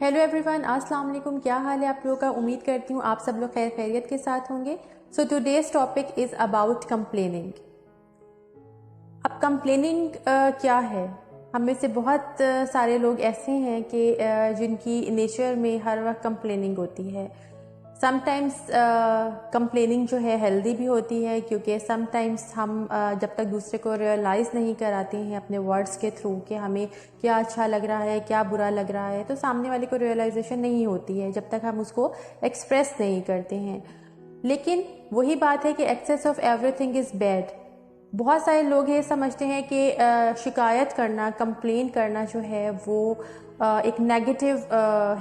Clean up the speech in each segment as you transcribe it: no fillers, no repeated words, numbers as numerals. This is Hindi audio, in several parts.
हेलो एवरीवन, अस्सलाम वालेकुम। क्या हाल है आप लोगों का? उम्मीद करती हूँ आप सब लोग खैर खैरियत के साथ होंगे। So today's topic is about complaining. अब कंप्लेनिंग क्या है? हम में से बहुत सारे लोग ऐसे हैं कि जिनकी नेचर में हर वक्त कंप्लेनिंग होती है। समटाइम्स कंप्लेनिंग जो है हेल्दी भी होती है, क्योंकि समटाइम्स हम जब तक दूसरे को रियलाइज़ नहीं कराते हैं अपने वर्ड्स के थ्रू कि हमें क्या अच्छा लग रहा है, क्या बुरा लग रहा है, तो सामने वाले को रियलाइजेशन नहीं होती है जब तक हम उसको एक्सप्रेस नहीं करते हैं। लेकिन वही बात है कि excess of everything is bad. बहुत सारे लोग ये समझते हैं कि शिकायत करना, कंप्लेन करना जो है वो एक नेगेटिव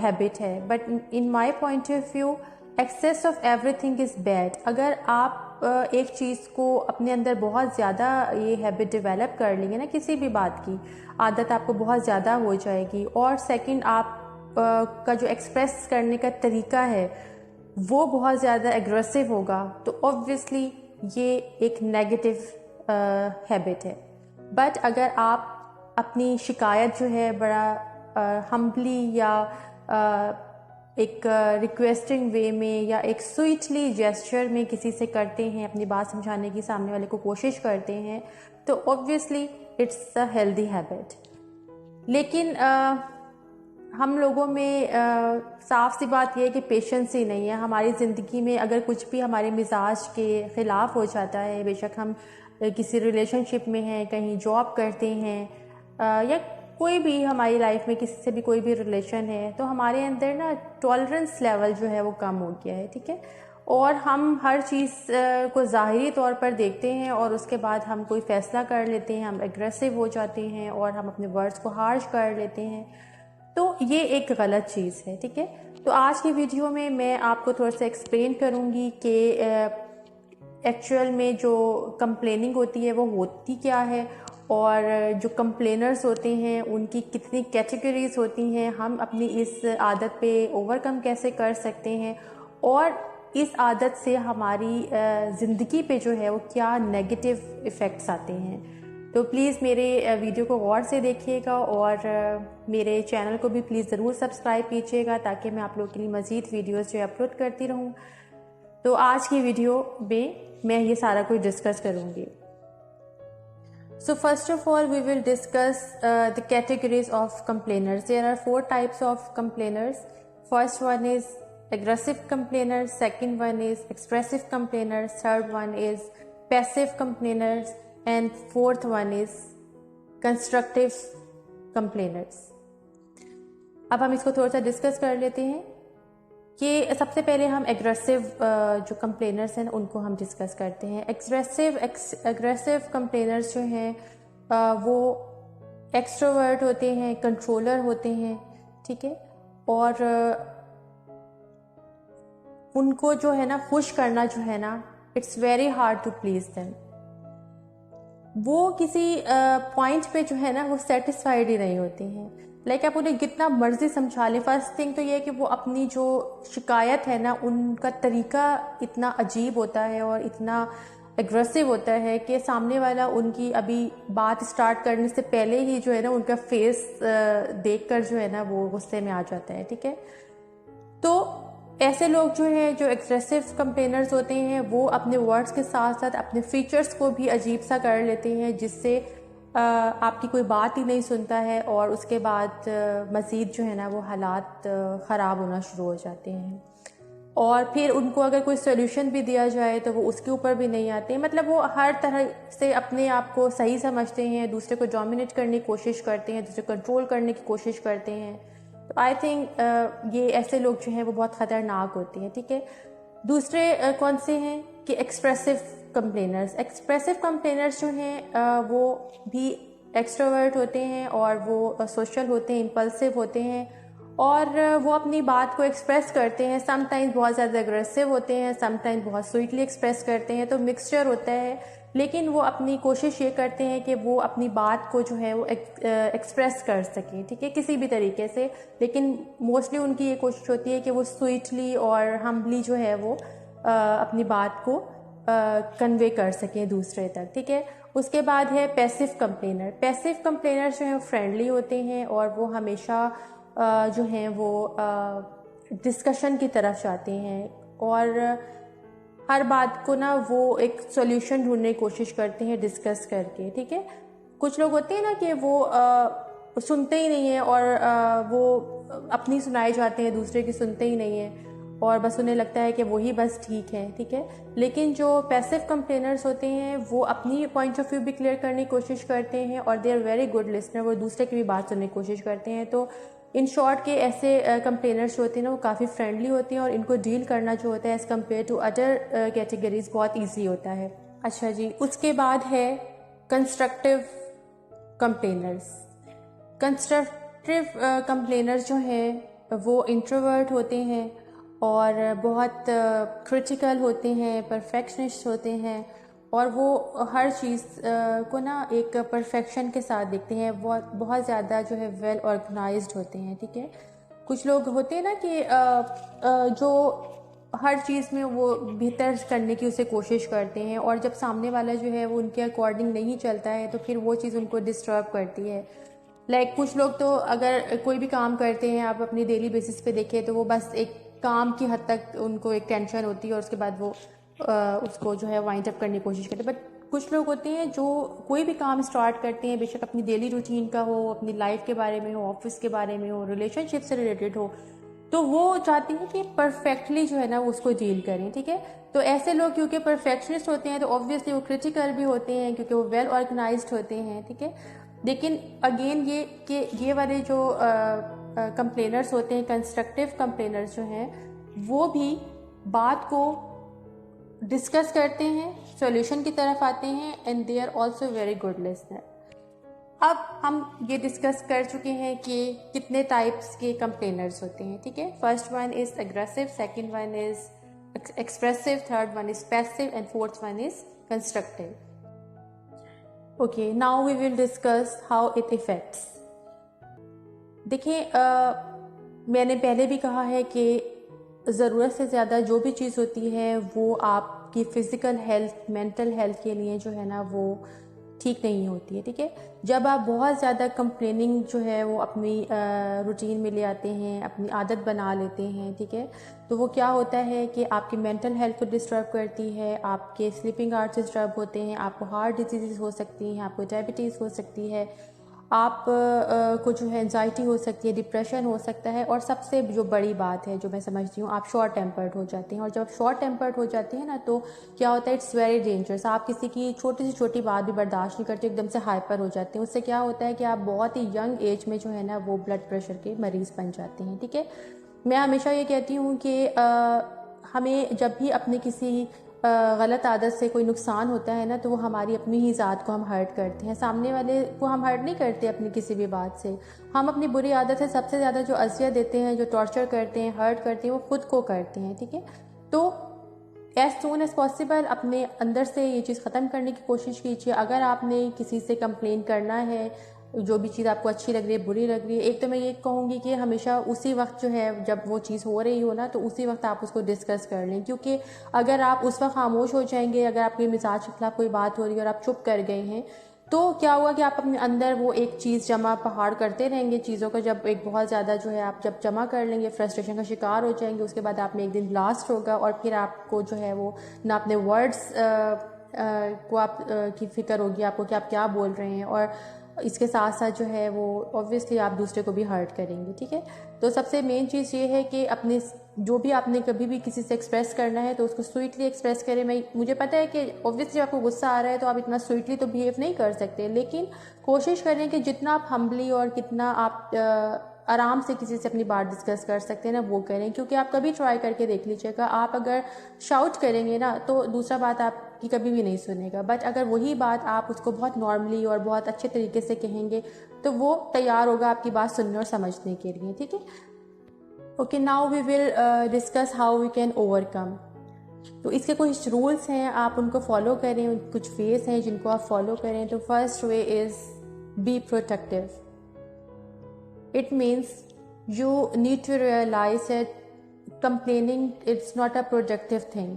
हैबिट है, but in my point of view excess of everything is bad. अगर आप एक चीज़ को अपने अंदर बहुत ज़्यादा ये हैबिट डेवलप कर लेंगे ना, किसी भी बात की आदत आपको बहुत ज़्यादा हो जाएगी, और सेकंड आप का जो एक्सप्रेस करने का तरीका है वो बहुत ज़्यादा एग्रेसिव होगा, तो ऑब्वियसली ये एक नेगेटिव हैबिट है। बट अगर आप अपनी शिकायत जो है बड़ा हम्बली या एक रिक्वेस्टिंग वे में या एक स्वीटली जेस्चर में किसी से करते हैं, अपनी बात समझाने की सामने वाले को कोशिश करते हैं, तो obviously it's a healthy habit. लेकिन हम लोगों में साफ सी बात यह है कि पेशेंस ही नहीं है। हमारी ज़िंदगी में अगर कुछ भी हमारे मिजाज के ख़िलाफ़ हो जाता है, बेशक हम किसी रिलेशनशिप में हैं, कहीं जॉब करते हैं, या कोई भी हमारी लाइफ में किसी से भी कोई भी रिलेशन है, तो हमारे अंदर ना टॉलरेंस लेवल जो है वो कम हो गया है, ठीक है। और हम हर चीज़ को ज़ाहिरी तौर पर देखते हैं और उसके बाद हम कोई फ़ैसला कर लेते हैं, हम एग्रेसिव हो जाते हैं और हम अपने वर्ड्स को हार्श कर लेते हैं। तो ये एक गलत चीज़ है, ठीक है। तो आज की वीडियो में मैं आपको थोड़ा सा एक्सप्लेन करूँगी कि एक्चुअल में जो कंप्लेनिंग होती है वो होती क्या है, और जो कंप्लेनर्स होते हैं उनकी कितनी कैटेगरीज होती हैं, हम अपनी इस आदत पे ओवरकम कैसे कर सकते हैं, और इस आदत से हमारी ज़िंदगी पे जो है वो क्या नेगेटिव इफ़ेक्ट्स आते हैं। तो प्लीज़ मेरे वीडियो को गौर से देखिएगा और मेरे चैनल को भी प्लीज़ ज़रूर सब्सक्राइब कीजिएगा, ताकि मैं आप लोगों के लिए मज़ीद वीडियोस जो अपलोड करती रहूँ। तो आज की वीडियो में मैं ये सारा कुछ डिस्कस करूँगी। So first of all, we will discuss the categories of complainers. There are 4 types of complainers. First one is aggressive complainers, second one is expressive complainers, third one is passive complainers, and fourth one is constructive complainers. अब हम इसको थोड़ा सा डिस्कस कर लेते हैं कि सबसे पहले हम एग्रेसिव जो कंप्लेनर्स हैं उनको हम डिस्कस करते हैं। एग्रेसिव कंप्लेनर्स जो हैं वो एक्सट्रोवर्ट होते हैं, कंट्रोलर होते हैं, ठीक है, और उनको जो है ना खुश करना जो है ना, it's very hard to please them. वो किसी पॉइंट पे जो है ना वो सेटिस्फाइड ही नहीं होती हैं। लाइक आप उन्हें कितना मर्जी समझा लें, फर्स्ट थिंग तो ये है कि वो अपनी जो शिकायत है ना उनका तरीका इतना अजीब होता है और इतना एग्रेसिव होता है कि सामने वाला उनकी अभी बात स्टार्ट करने से पहले ही जो है ना उनका फेस देखकर जो है ना वो गुस्से में आ जाता है, ठीक है। तो ऐसे लोग जो हैं, जो एग्रेसिव कंप्लेनर्स होते हैं, वो अपने वर्ड्स के साथ साथ अपने फीचर्स को भी अजीब सा कर लेते हैं, जिससे आपकी कोई बात ही नहीं सुनता है और उसके बाद मज़ीद जो है ना वो हालात ख़राब होना शुरू हो जाते हैं। और फिर उनको अगर कोई सोल्यूशन भी दिया जाए तो वो उसके ऊपर भी नहीं आते। मतलब वो हर तरह से अपने आप को सही समझते हैं, दूसरे को डोमिनेट करने की कोशिश करते हैं, दूसरे को कंट्रोल करने की कोशिश करते हैं। तो आई थिंक ये ऐसे लोग जो हैं वो बहुत ख़तरनाक होते हैं, ठीक है। दूसरे कौन से हैं कि एक्सप्रेसिव कंप्लेनर्स। एक्सप्रेसिव कंप्लेनर्स जो हैं वो भी एक्सट्रोवर्ट होते हैं और वो सोशल होते हैं, इम्पल्सिव होते हैं, और वो अपनी बात को एक्सप्रेस करते हैं। समटाइम्स बहुत ज़्यादा एग्रेसिव होते हैं, समटाइम्स बहुत स्वीटली एक्सप्रेस करते हैं, तो मिक्सचर होता है। लेकिन वो अपनी कोशिश ये करते हैं कि वो अपनी बात को जो है वो एक्सप्रेस कर सकें, ठीक है, किसी भी तरीके से। लेकिन मोस्टली उनकी ये कोशिश होती है कि वो स्वीटली और हम्बली जो है वो अपनी बात को कन्वे कर सकें दूसरे तक, ठीक है। उसके बाद है पैसिव कंप्लेनर। पैसिव कंप्लेनर जो है फ्रेंडली होते हैं और वो हमेशा जो हैं वो डिस्कशन की तरफ जाते हैं और हर बात को ना वो एक सॉल्यूशन ढूंढने की कोशिश करते हैं डिस्कस करके, ठीक है। कुछ लोग होते हैं ना कि वो सुनते ही नहीं हैं और वो अपनी सुनाए जाते हैं, दूसरे की सुनते ही नहीं हैं और बस उन्हें लगता है कि वही बस ठीक है, ठीक है। लेकिन जो पैसिव कंप्लेनर्स होते हैं वो अपनी पॉइंट ऑफ व्यू भी क्लियर करने की कोशिश करते हैं और they are very good listener, वो दूसरे की भी बात सुनने की कोशिश करते हैं। तो इन शॉर्ट के ऐसे कंप्लेनर्स जो होते हैं ना वो काफ़ी फ्रेंडली होते हैं और इनको डील करना जो होता है as compare to other categories बहुत ईजी होता है। अच्छा जी, उसके बाद है कंस्ट्रक्टिव कंप्लेनर्स। कंस्ट्रक्टिव कंप्लेनर्स जो हैं वो इंट्रोवर्ट होते हैं और बहुत क्रिटिकल होते हैं, परफेक्शनिस्ट होते हैं और वो हर चीज़ को ना एक परफेक्शन के साथ देखते हैं, बहुत ज़्यादा जो है वेल ऑर्गेनाइज्ड होते हैं, ठीक है। कुछ लोग होते हैं ना कि जो हर चीज़ में वो बेहतर करने की उसे कोशिश करते हैं और जब सामने वाला जो है वो उनके अकॉर्डिंग नहीं चलता है तो फिर वो चीज़ उनको डिस्टर्ब करती है। कुछ लोग तो अगर कोई भी काम करते हैं, आप अपनी डेली बेसिस पे देखें तो वो बस एक काम की हद तक उनको एक टेंशन होती है और उसके बाद वो उसको जो है वाइंड अप करने की कोशिश करते हैं। बट कुछ लोग होते हैं जो कोई भी काम स्टार्ट करते हैं, बेशक अपनी डेली रूटीन का हो, अपनी लाइफ के बारे में हो, ऑफिस के बारे में हो, रिलेशनशिप से रिलेटेड हो, तो वो चाहते हैं कि परफेक्टली जो है ना उसको डील करें, ठीक है। तो ऐसे लोग क्योंकि परफेक्शनिस्ट होते हैं तो ऑब्वियसली वो क्रिटिकल भी होते हैं क्योंकि वो वेल ऑर्गेनाइज्ड होते हैं, ठीक है। लेकिन अगेन ये वाले जो कंप्लेनर्स होते हैं, कंस्ट्रक्टिव कंप्लेनर्स जो हैं वो भी बात को डिस्कस करते हैं, सॉल्यूशन की तरफ आते हैं and they are also very good listener. अब हम ये डिस्कस कर चुके हैं कि कितने टाइप्स के कंप्लेनर्स होते हैं, ठीक है। First one is aggressive, second one is expressive, third one is passive and fourth one is constructive. Okay, now we will discuss how it affects. देखिए, मैंने पहले भी कहा है कि ज़रूरत से ज़्यादा जो भी चीज़ होती है वो आपकी फ़िज़िकल हेल्थ, मेंटल हेल्थ के लिए जो है ना वो ठीक नहीं होती है, ठीक है। जब आप बहुत ज़्यादा कंप्लेनिंग जो है वो अपनी रूटीन में ले आते हैं, अपनी आदत बना लेते हैं, ठीक है, तो वो क्या होता है कि आपकी मेंटल हेल्थ को डिस्टर्ब करती है, आपके स्लीपिंग आवर्स डिस्टर्ब होते हैं, आपको हार्ट डिजीज़ हो सकती हैं, आपको डायबिटीज़ हो सकती है, आप को जो है एंजाइटी हो सकती है, डिप्रेशन हो सकता है और सबसे जो बड़ी बात है जो मैं समझती हूँ, आप शॉर्ट टेम्पर्ड हो जाते हैं। और जब शॉर्ट टेम्पर्ड हो जाते हैं ना तो क्या होता है, इट्स वेरी डेंजरस। आप किसी की छोटी से छोटी बात भी बर्दाश्त नहीं करते, एकदम से हाइपर हो जाते हैं। उससे क्या होता है कि आप बहुत ही यंग एज में जो है ना वो ब्लड प्रेशर के मरीज़ बन जाते हैं, ठीक है। मैं हमेशा ये कहती हूँ कि हमें जब भी अपने किसी गलत आदत से कोई नुकसान होता है ना तो वो हमारी अपनी ही ज़ात को हम हर्ट करते हैं, सामने वाले को हम हर्ट नहीं करते अपनी किसी भी बात से। हम अपनी बुरी आदत से सबसे ज़्यादा जो अज़ियत देते हैं, जो टॉर्चर करते हैं, हर्ट करते हैं, वो खुद को करते हैं, ठीक है। तो एज सून एज पॉसिबल अपने अंदर से ये चीज़ ख़त्म करने की कोशिश कीजिए। अगर आपने किसी से कंप्लेन करना है, जो भी चीज़ आपको अच्छी लग रही है, बुरी लग रही है, एक तो मैं ये कहूँगी कि हमेशा उसी वक्त जो है जब वो चीज़ हो रही हो ना तो उसी वक्त आप उसको डिस्कस कर लें, क्योंकि अगर आप उस वक्त खामोश हो जाएंगे, अगर आपके मिजाज के खिलाफ कोई बात हो रही है और आप चुप कर गए हैं तो क्या हुआ कि आप अपने अंदर वो एक चीज़ जमा पहाड़ करते रहेंगे चीज़ों का। जब एक बहुत ज़्यादा जो है आप जब जमा कर लेंगे, फ्रस्ट्रेशन का शिकार हो जाएंगे, उसके बाद आप में एक दिन ब्लास्ट होगा और फिर आपको जो है वो ना अपने वर्ड्स को आप की फिक्र होगी आपको कि आप क्या बोल रहे हैं, और इसके साथ साथ जो है वो ऑब्वियसली आप दूसरे को भी हर्ट करेंगे, ठीक है। तो सबसे मेन चीज़ ये है कि अपने जो भी आपने कभी भी किसी से एक्सप्रेस करना है तो उसको स्वीटली एक्सप्रेस करें। मुझे पता है कि ऑब्वियसली आपको गुस्सा आ रहा है तो आप इतना स्वीटली तो बिहेव नहीं कर सकते, लेकिन कोशिश करें कि जितना आप हम्बली और कितना आप आराम से किसी से अपनी बात डिस्कस कर सकते हैं ना वो करें। क्योंकि आप कभी ट्राई करके देख लीजिएगा, आप अगर शाउट करेंगे ना तो दूसरा बात आपकी कभी भी नहीं सुनेगा, बट अगर वही बात आप उसको बहुत नॉर्मली और बहुत अच्छे तरीके से कहेंगे तो वो तैयार होगा आपकी बात सुनने और समझने के लिए, ठीक है। Okay, now we will discuss how we can overcome. तो इसके कुछ रूल्स हैं, आप उनको फॉलो करें, कुछ वेज हैं जिनको आप फॉलो करें। तो first way is be protective. It means you need to realize that complaining it's not a productive thing.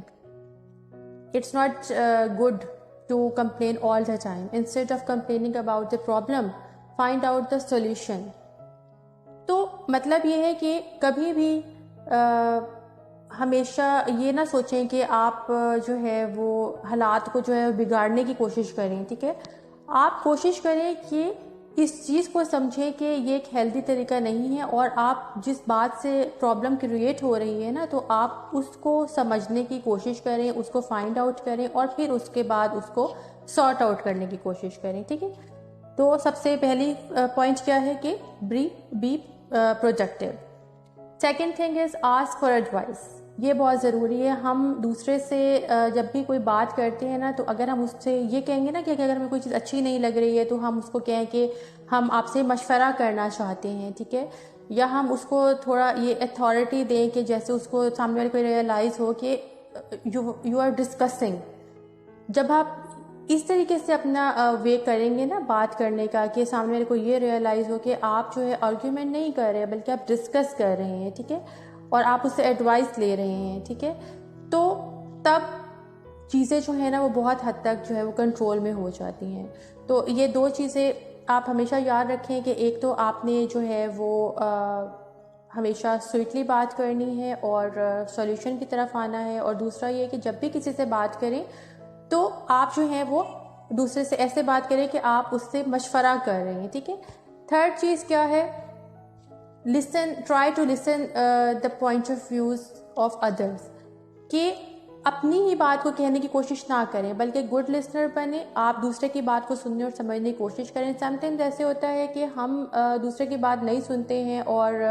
It's not good to complain all the time. Instead of complaining about the problem, find out the solution. तो मतलब ये है कि कभी भी हमेशा ये ना सोचें कि आप जो है वो हालात को जो है बिगाड़ने की कोशिश करें, ठीक है। आप कोशिश करें कि इस चीज़ को समझें कि ये एक हेल्दी तरीका नहीं है, और आप जिस बात से प्रॉब्लम क्रिएट हो रही है ना, तो आप उसको समझने की कोशिश करें, उसको फाइंड आउट करें और फिर उसके बाद उसको सॉर्ट आउट करने की कोशिश करें, ठीक है। तो सबसे पहली पॉइंट क्या है कि be productive. Second thing is ask for advice. ये बहुत ज़रूरी है। हम दूसरे से जब भी कोई बात करते हैं ना, तो अगर हम उससे ये कहेंगे ना कि अगर हमें कोई चीज़ अच्छी नहीं लग रही है तो हम उसको कहें कि हम आपसे मशवरा करना चाहते हैं, ठीक है। या हम उसको थोड़ा ये अथॉरिटी दें कि जैसे उसको सामने वाले को रियलाइज़ हो कि यू आर डिस्कसिंग। जब आप इस तरीके से अपना वे करेंगे ना बात करने का, कि सामने वाले को ये रियलाइज़ हो कि आप जो है आर्ग्यूमेंट नहीं कर रहे हैं बल्कि आप डिस्कस कर रहे हैं, ठीक है, और आप उससे एडवाइस ले रहे हैं, ठीक है, तो तब चीज़ें जो है ना वो बहुत हद तक जो है वो कंट्रोल में हो जाती हैं। तो ये दो चीज़ें आप हमेशा याद रखें कि एक तो आपने जो है वो हमेशा स्वीटली बात करनी है और सॉल्यूशन की तरफ आना है, और दूसरा ये कि जब भी किसी से बात करें तो आप जो है वो दूसरे से ऐसे बात करें कि आप उससे मशवरा कर रहे हैं, ठीक है। थर्ड चीज़ क्या है, listen, try to listen the point of views of others. कि अपनी ही बात को कहने की कोशिश ना करें बल्कि गुड लिसनर बने, आप दूसरे की बात को सुनने और समझने की कोशिश करें। समटाइम्स ऐसे होता है कि हम दूसरे की बात नहीं सुनते हैं और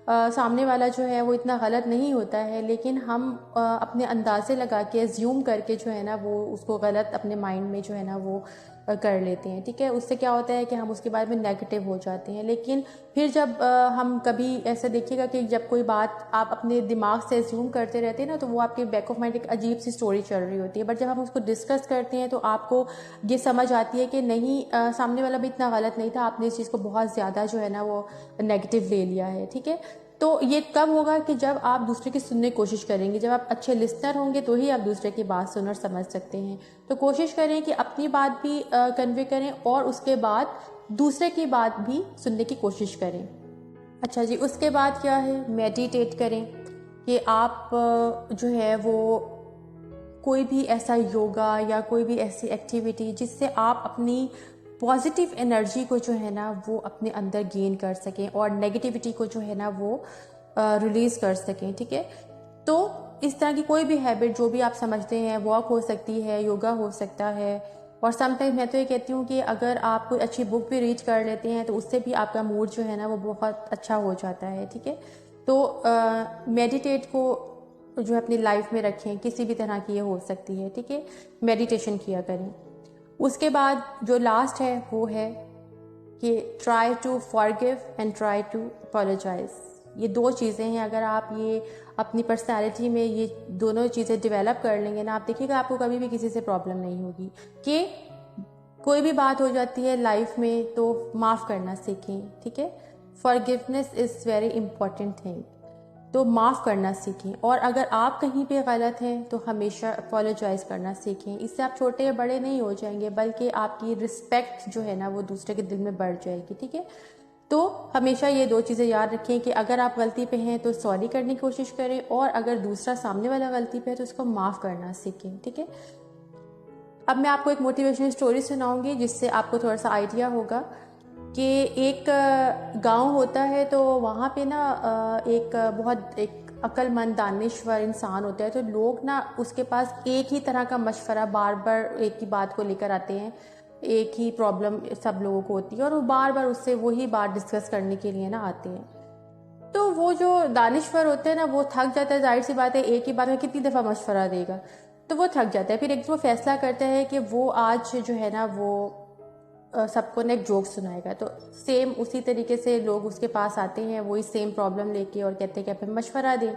सामने वाला जो है वो इतना गलत नहीं होता है, लेकिन हम अपने अंदाजे लगा के एज्यूम करके जो है ना वो उसको गलत अपने माइंड में जो है ना वो कर लेते हैं, ठीक है। उससे क्या होता है कि हम उसके बारे में नेगेटिव हो जाते हैं। लेकिन फिर जब हम कभी ऐसा देखिएगा कि जब कोई बात आप अपने दिमाग से एज्यूम करते रहते हैं ना, तो वो आपके बैक ऑफ माइंड एक अजीब सी स्टोरी चल रही होती है। बट जब हम उसको डिस्कस करते हैं तो आपको ये समझ आती है कि नहीं, सामने वाला भी इतना गलत नहीं था, आपने इस चीज़ को बहुत ज़्यादा जो है ना वो नेगेटिव ले लिया है, ठीक है। तो ये कब होगा कि जब आप दूसरे की सुनने की कोशिश करेंगे। जब आप अच्छे लिसनर होंगे तो ही आप दूसरे की बात सुन और समझ सकते हैं। तो कोशिश करें कि अपनी बात भी कन्वे करें और उसके बाद दूसरे की बात भी सुनने की कोशिश करें। अच्छा जी, उसके बाद क्या है, मेडिटेट करें। कि आप जो है वो कोई भी ऐसा योगा या कोई भी ऐसी एक्टिविटी जिससे आप अपनी पॉजिटिव एनर्जी को जो है ना वो अपने अंदर गेन कर सकें और नेगेटिविटी को जो है ना वो रिलीज़ कर सकें, ठीक है। तो इस तरह की कोई भी हैबिट जो भी आप समझते हैं, वॉक हो सकती है, योगा हो सकता है, और समटाइम्स मैं तो ये कहती हूँ कि अगर आप कोई अच्छी बुक भी रीड कर लेते हैं तो उससे भी आपका मूड जो है ना वो बहुत अच्छा हो जाता है, ठीक है। तो मेडिटेट को जो है अपनी लाइफ में रखें, किसी भी तरह की ये हो सकती है, ठीक है। मेडिटेशन किया करें। उसके बाद जो लास्ट है वो है कि try to forgive and try to apologise. ये दो चीज़ें हैं, अगर आप ये अपनी पर्सनालिटी में ये दोनों चीज़ें डेवलप कर लेंगे ना, आप देखिएगा आपको कभी भी किसी से प्रॉब्लम नहीं होगी। कि कोई भी बात हो जाती है लाइफ में तो माफ़ करना सीखें, ठीक है। Forgiveness is very important thing. तो माफ़ करना सीखें, और अगर आप कहीं पे गलत हैं तो हमेशा अपोलोजाइज़ करना सीखें। इससे आप छोटे या बड़े नहीं हो जाएंगे बल्कि आपकी रिस्पेक्ट जो है ना वो दूसरे के दिल में बढ़ जाएगी, ठीक है। तो हमेशा ये दो चीज़ें याद रखें कि अगर आप गलती पे हैं तो सॉरी करने की कोशिश करें, और अगर दूसरा सामने वाला गलती पे है तो उसको माफ़ करना सीखें, ठीक है। अब मैं आपको एक मोटिवेशनल स्टोरी सुनाऊंगी जिससे आपको थोड़ा सा आइडिया होगा। कि एक गांव होता है तो वहाँ पे ना एक अक्लमंद दानिश्वर इंसान होता है। तो लोग ना उसके पास एक ही तरह का मशवरा बार बार एक ही बात को लेकर आते हैं, एक ही प्रॉब्लम सब लोगों को होती है और वो बार बार उससे वही बात डिस्कस करने के लिए ना आते हैं। तो वो जो दानिश्वर होते हैं ना वो थक जाता है, जाहिर सी बात है एक ही बात में कितनी दफ़ा मशवरा देगा, तो वो थक जाता है। फिर एक दिन वो फैसला करता है कि वो आज जो है ना वो सबको ना एक जोक सुनाएगा। तो सेम उसी तरीके से लोग उसके पास आते हैं वही सेम प्रॉब्लम लेके और कहते हैं कि आप हमें मशवरा दें।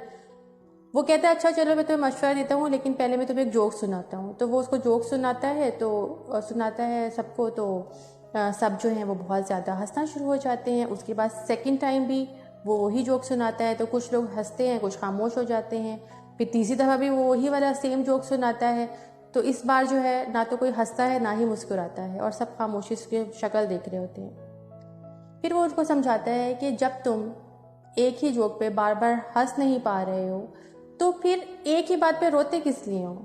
वो कहता है अच्छा चलो मैं तुम्हें मशवरा देता हूँ लेकिन पहले मैं तुम्हें एक जोक सुनाता हूँ। तो वो उसको जोक सुनाता है, तो सुनाता है सबको, तो सब जो हैं वो बहुत ज़्यादा हंसना शुरू हो जाते हैं। उसके बाद सेकंड टाइम भी वो वही जोक सुनाता है, तो कुछ लोग हंसते हैं कुछ खामोश हो जाते हैं। फिर तीसरी दफ़ा भी वो वही वाला सेम जोक सुनाता है, तो इस बार जो है ना तो कोई हंसता है ना ही मुस्कुराता है और सब खामोशी की शक्ल देख रहे होते हैं। फिर वो उनको समझाता है कि जब तुम एक ही जोक पे बार बार हंस नहीं पा रहे हो, तो फिर एक ही बात पे रोते किस लिए हो?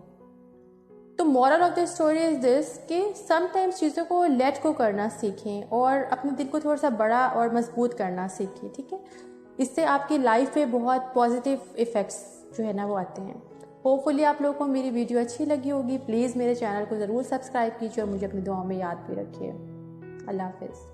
तो moral of the story is this कि समटाइम्स चीज़ों को लेट को करना सीखें और अपने दिल को थोड़ा सा बड़ा और मजबूत करना सीखें, ठीक है? इससे आपकी लाइफ पे बहुत पॉजिटिव इफ़ेक्ट्स जो है ना वो आते हैं। होपफुली आप लोगों को मेरी वीडियो अच्छी लगी होगी। प्लीज़ मेरे चैनल को ज़रूर सब्सक्राइब कीजिए और मुझे अपनी दुआओं में याद भी रखिए। अल्लाह हाफिज़।